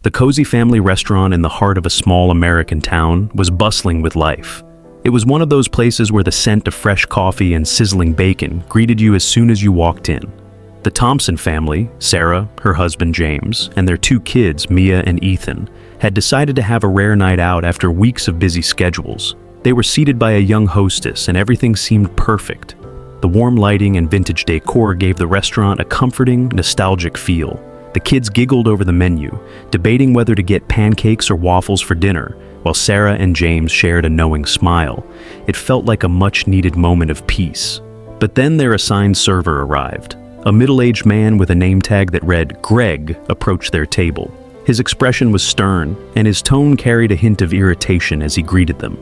The cozy family restaurant in the heart of a small American town was bustling with life. It was one of those places where the scent of fresh coffee and sizzling bacon greeted you as soon as you walked in. The Thompson family, Sarah, her husband James, and their two kids, Mia and Ethan, had decided to have a rare night out after weeks of busy schedules. They were seated by a young hostess and everything seemed perfect. The warm lighting and vintage decor gave the restaurant a comforting, nostalgic feel. The kids giggled over the menu, debating whether to get pancakes or waffles for dinner, while Sarah and James shared a knowing smile. It felt like a much-needed moment of peace. But then their assigned server arrived. A middle-aged man with a name tag that read Greg approached their table. His expression was stern, and his tone carried a hint of irritation as he greeted them.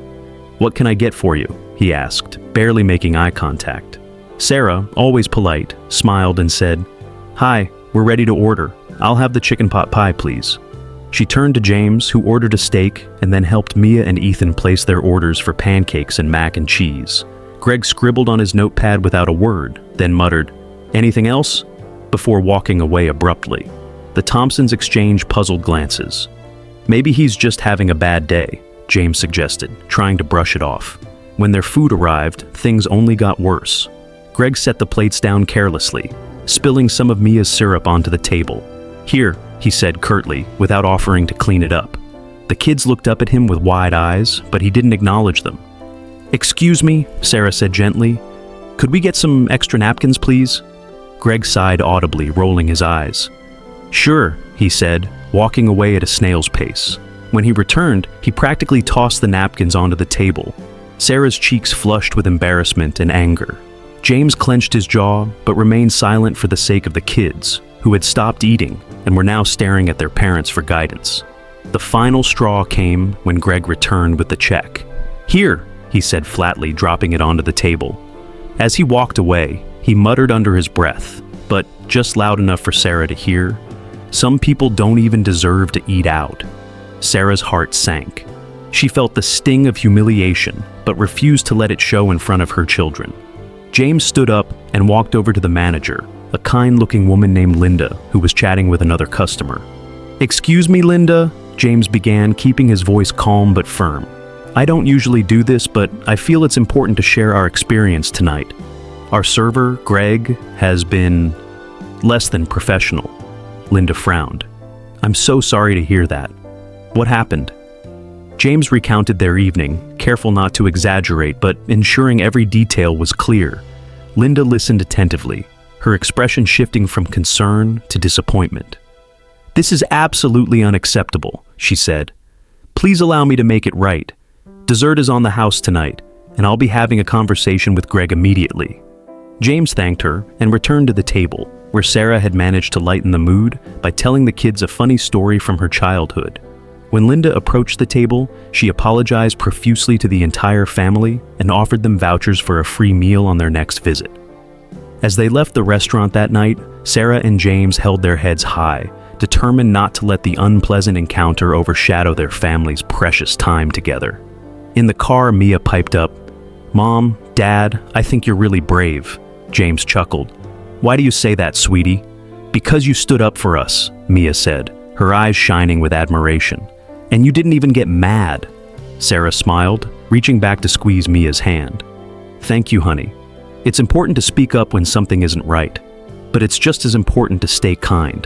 "What can I get for you?" he asked, barely making eye contact. Sarah, always polite, smiled and said, "Hi, we're ready to order. I'll have the chicken pot pie, please." She turned to James, who ordered a steak, and then helped Mia and Ethan place their orders for pancakes and mac and cheese. Greg scribbled on his notepad without a word, then muttered, "Anything else?" before walking away abruptly. The Thompsons exchanged puzzled glances. "Maybe he's just having a bad day," James suggested, trying to brush it off. When their food arrived, things only got worse. Greg set the plates down carelessly, spilling some of Mia's syrup onto the table. "Here," he said curtly, without offering to clean it up. The kids looked up at him with wide eyes, but he didn't acknowledge them. "Excuse me," Sarah said gently. "Could we get some extra napkins, please?" Greg sighed audibly, rolling his eyes. "Sure," he said, walking away at a snail's pace. When he returned, he practically tossed the napkins onto the table. Sarah's cheeks flushed with embarrassment and anger. James clenched his jaw, but remained silent for the sake of the kids, who had stopped eating and were now staring at their parents for guidance. The final straw came when Greg returned with the check. "Here," he said flatly, dropping it onto the table. As he walked away, he muttered under his breath, but just loud enough for Sarah to hear, "Some people don't even deserve to eat out." Sarah's heart sank. She felt the sting of humiliation, but refused to let it show in front of her children. James stood up and walked over to the manager, a kind-looking woman named Linda, who was chatting with another customer. "Excuse me, Linda," James began, keeping his voice calm but firm. "I don't usually do this, but I feel it's important to share our experience tonight. Our server, Greg, has been less than professional." Linda frowned. "I'm so sorry to hear that. What happened?" James recounted their evening, careful not to exaggerate, but ensuring every detail was clear. Linda listened attentively, her expression shifting from concern to disappointment. "This is absolutely unacceptable," she said. "Please allow me to make it right. Dessert is on the house tonight, and I'll be having a conversation with Greg immediately." James thanked her and returned to the table, where Sarah had managed to lighten the mood by telling the kids a funny story from her childhood. When Linda approached the table, she apologized profusely to the entire family and offered them vouchers for a free meal on their next visit. As they left the restaurant that night, Sarah and James held their heads high, determined not to let the unpleasant encounter overshadow their family's precious time together. In the car, Mia piped up, "Mom, Dad, I think you're really brave." James chuckled. "Why do you say that, sweetie?" "Because you stood up for us," Mia said, her eyes shining with admiration. "And you didn't even get mad." Sarah smiled, reaching back to squeeze Mia's hand. "Thank you, honey. It's important to speak up when something isn't right, but it's just as important to stay kind."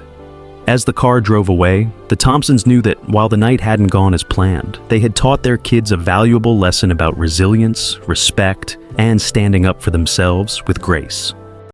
As the car drove away, the Thompsons knew that while the night hadn't gone as planned, they had taught their kids a valuable lesson about resilience, respect, and standing up for themselves with grace.